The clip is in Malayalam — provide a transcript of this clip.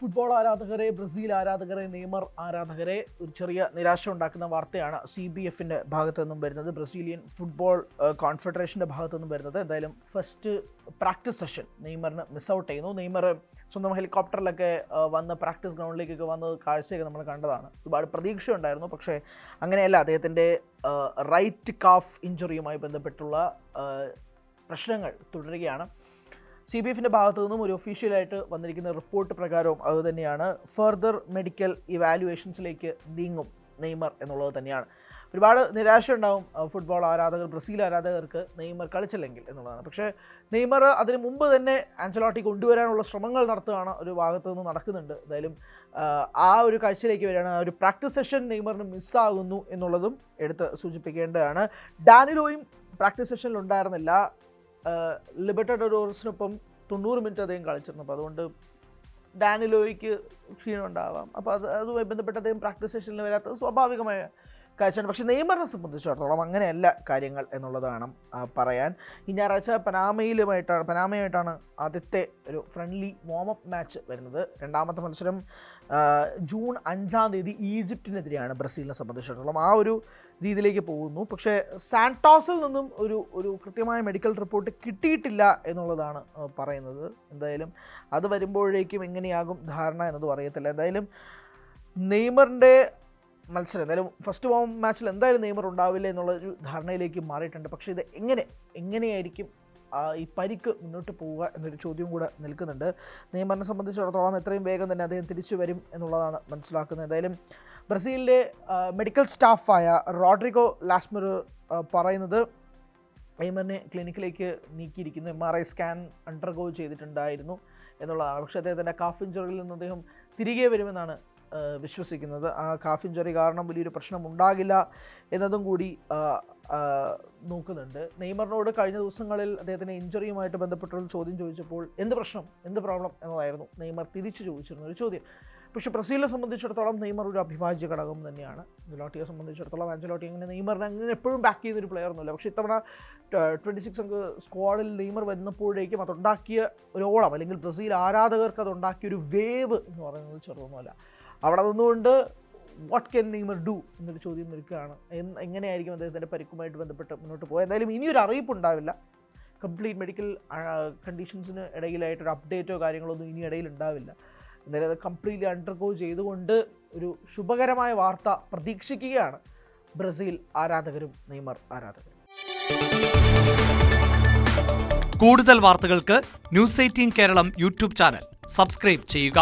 ഫുട്ബോൾ ആരാധകരെ, ബ്രസീൽ ആരാധകരെ, നെയ്മർ ആരാധകരെ ഒരു ചെറിയ നിരാശ ഉണ്ടാക്കുന്ന വാർത്തയാണ് CBFിൻ്റെ ഭാഗത്തു നിന്നും വരുന്നത്, ബ്രസീലിയൻ ഫുട്ബോൾ കോൺഫെഡറേഷൻ്റെ ഭാഗത്തു നിന്നും വരുന്നത്. എന്തായാലും ഫസ്റ്റ് പ്രാക്ടീസ് സെഷൻ നെയ്മറിന് മിസ് ഔട്ട് ചെയ്യുന്നു. നെയ്മർ സ്വന്തം ഹെലികോപ്റ്ററിലൊക്കെ വന്ന് പ്രാക്ടീസ് ഗ്രൗണ്ടിലേക്കൊക്കെ വന്ന് കാഴ്ചയൊക്കെ നമ്മൾ കണ്ടതാണ്. ഒരുപാട് പ്രതീക്ഷ ഉണ്ടായിരുന്നു, പക്ഷേ അങ്ങനെയല്ല. അദ്ദേഹത്തിൻ്റെ റൈറ്റ് കാഫ് ഇഞ്ചുറിയുമായി ബന്ധപ്പെട്ടുള്ള പ്രശ്നങ്ങൾ തുടരുകയാണ്. CBFിൻ്റെ ഭാഗത്തു നിന്നും ഒരു ഒഫീഷ്യലായിട്ട് വന്നിരിക്കുന്ന റിപ്പോർട്ട് പ്രകാരവും അതുതന്നെയാണ്. ഫർദർ മെഡിക്കൽ ഇവാലുവേഷൻസിലേക്ക് നീങ്ങും നെയ്മർ എന്നുള്ളത് തന്നെയാണ്. ഒരുപാട് നിരാശ ഉണ്ടാവും ഫുട്ബോൾ ആരാധകർ, ബ്രസീൽ ആരാധകർക്ക് നെയ്മർ കളിച്ചില്ലെങ്കിൽ എന്നുള്ളതാണ്. പക്ഷേ നെയ്മർ അതിന് മുമ്പ് തന്നെ ആൻസലോട്ടി കൊണ്ടുവരാനുള്ള ശ്രമങ്ങൾ നടത്തുകയാണ്, ഒരു ഭാഗത്തു നിന്ന് നടക്കുന്നുണ്ട്. എന്തായാലും ആ ഒരു കാഴ്ചയിലേക്ക് വരികയാണ്. ഒരു പ്രാക്ടീസ് സെഷൻ നെയ്മറിന് മിസ്സാകുന്നു എന്നുള്ളതും എടുത്ത് സൂചിപ്പിക്കേണ്ടതാണ്. ഡാനിലോയും പ്രാക്ടീസ് സെഷനിൽ ഉണ്ടായിരുന്നില്ല. ലിബർട്ടഡോറസിനൊപ്പം 90 മിനിറ്റ് അദ്ദേഹം കളിച്ചിരുന്നു. അപ്പോൾ അതുകൊണ്ട് ഡാനിലോയ്ക്ക് ക്ഷീണം ഉണ്ടാവാം. അപ്പോൾ അതുമായി ബന്ധപ്പെട്ട് അദ്ദേഹം പ്രാക്ടീസ് സെഷനിൽ വരാത്തത് സ്വാഭാവികമായ കാഴ്ചയാണ്. പക്ഷേ നെയ്മറിനെ സംബന്ധിച്ചിടത്തോളം അങ്ങനെയല്ല കാര്യങ്ങൾ എന്നുള്ളതാണ് പറയാൻ. ഈ ഞായറാഴ്ച പനാമയുമായിട്ടാണ് ആദ്യത്തെ ഒരു ഫ്രണ്ട്ലി വാമപ്പ് മാച്ച് വരുന്നത്. രണ്ടാമത്തെ മത്സരം ജൂൺ 5-ാം തീയതി ഈജിപ്തിനെതിരെയാണ് ബ്രസീലിനെ സംബന്ധിച്ചിടത്തോളം. ആ ഒരു രീതിയിലേക്ക് പോകുന്നു. പക്ഷേ സാന്റോസിൽ നിന്നും ഒരു കൃത്യമായ മെഡിക്കൽ റിപ്പോർട്ട് കിട്ടിയിട്ടില്ല എന്നുള്ളതാണ് പറയുന്നത്. എന്തായാലും അത് വരുമ്പോഴേക്കും എങ്ങനെയാകും ധാരണ എന്നത് അറിയത്തില്ല. എന്തായാലും നെയ്മറിൻ്റെ മത്സരം എന്തായാലും ഫസ്റ്റ് വാം മാച്ചിൽ എന്തായാലും നെയ്മർ ഉണ്ടാവില്ല എന്നുള്ളൊരു ധാരണയിലേക്ക് മാറിയിട്ടുണ്ട്. പക്ഷേ ഇത് എങ്ങനെയായിരിക്കും ഈ പരിക്ക് മുന്നോട്ട് പോവുക എന്നൊരു ചോദ്യം കൂടെ നിൽക്കുന്നുണ്ട്. നെയ്മറിനെ സംബന്ധിച്ചിടത്തോളം എത്രയും വേഗം തന്നെ അദ്ദേഹം തിരിച്ചു വരും എന്നുള്ളതാണ് മനസ്സിലാക്കുന്നത്. എന്തായാലും ബ്രസീലിൻ്റെ മെഡിക്കൽ സ്റ്റാഫായ റോഡ്രിഗോ ലാസ്മർ പറയുന്നത് നെയ്മറിനെ ക്ലിനിക്കിലേക്ക് നീക്കിയിരിക്കുന്നു. MRI സ്കാൻ അണ്ടർഗോ ചെയ്തിട്ടുണ്ടായിരുന്നു എന്നുള്ളതാണ്. പക്ഷേ അദ്ദേഹത്തിൻ്റെ കാഫ് ഇഞ്ചുറിയിൽ നിന്ന് അദ്ദേഹം തിരികെ വരുമെന്നാണ് വിശ്വസിക്കുന്നത്. ആ കാഫ് ഇഞ്ചുറി കാരണം വലിയൊരു പ്രശ്നം ഉണ്ടാകില്ല എന്നതും കൂടി നോക്കുന്നുണ്ട്. നെയ്മറിനോട് കഴിഞ്ഞ ദിവസങ്ങളിൽ അദ്ദേഹത്തിൻ്റെ ഇഞ്ചുറിയുമായിട്ട് ബന്ധപ്പെട്ടൊരു ചോദ്യം ചോദിച്ചപ്പോൾ എന്ത് പ്രോബ്ലം എന്നതായിരുന്നു നെയ്മർ തിരിച്ചു ചോദിച്ചിരുന്ന ഒരു ചോദ്യം. പക്ഷേ ബ്രസീലിനെ സംബന്ധിച്ചിടത്തോളം നെയ്മർ ഒരു അവിഭാജ്യ ഘടകം തന്നെയാണ്. ആൻസലോട്ടിയെ സംബന്ധിച്ചിടത്തോളം ആൻസലോട്ടി നെയ്മറിനെ അങ്ങനെ എപ്പോഴും ബാക്ക് ചെയ്യുന്നൊരു പ്ലെയർ ഒന്നുമില്ല. പക്ഷേ ഇത്തവണ 26 അംഗ സ്ക്വാഡിൽ നെയ്മർ വരുന്നപ്പോഴേക്കും അതുണ്ടാക്കിയ ഒരു ഓളം, അല്ലെങ്കിൽ ബ്രസീൽ ആരാധകർക്ക് അതുണ്ടാക്കിയ ഒരു വേവ് എന്ന് പറയുന്നത് ചെറുതൊന്നുമല്ല. അവിടെ നിന്നുകൊണ്ട് വാട്ട് ക്യാൻ നെയ്മർ ഡു എന്നൊരു ചോദ്യം നിൽക്കുകയാണ്. എങ്ങനെയായിരിക്കും അദ്ദേഹത്തിൻ്റെ പരിക്കുമായിട്ട് ബന്ധപ്പെട്ട് മുന്നോട്ട് പോകുക. എന്തായാലും ഇനിയൊരു അറിയിപ്പ് ഉണ്ടാവില്ല. കംപ്ലീറ്റ് മെഡിക്കൽ കണ്ടീഷൻസിന് ഇടയിലായിട്ടൊരു അപ്ഡേറ്റോ കാര്യങ്ങളൊന്നും ഇനി ഇടയിൽ ഉണ്ടാവില്ല. എന്തായാലും അത് കംപ്ലീറ്റ്ലി അണ്ടർഗോ ചെയ്തുകൊണ്ട് ഒരു ശുഭകരമായ വാർത്ത പ്രതീക്ഷിക്കുകയാണ് ബ്രസീൽ ആരാധകരും നെയ്മർ ആരാധകരും. കൂടുതൽ വാർത്തകൾക്ക് News 18 Kerala YouTube channel subscribe ചെയ്യുക.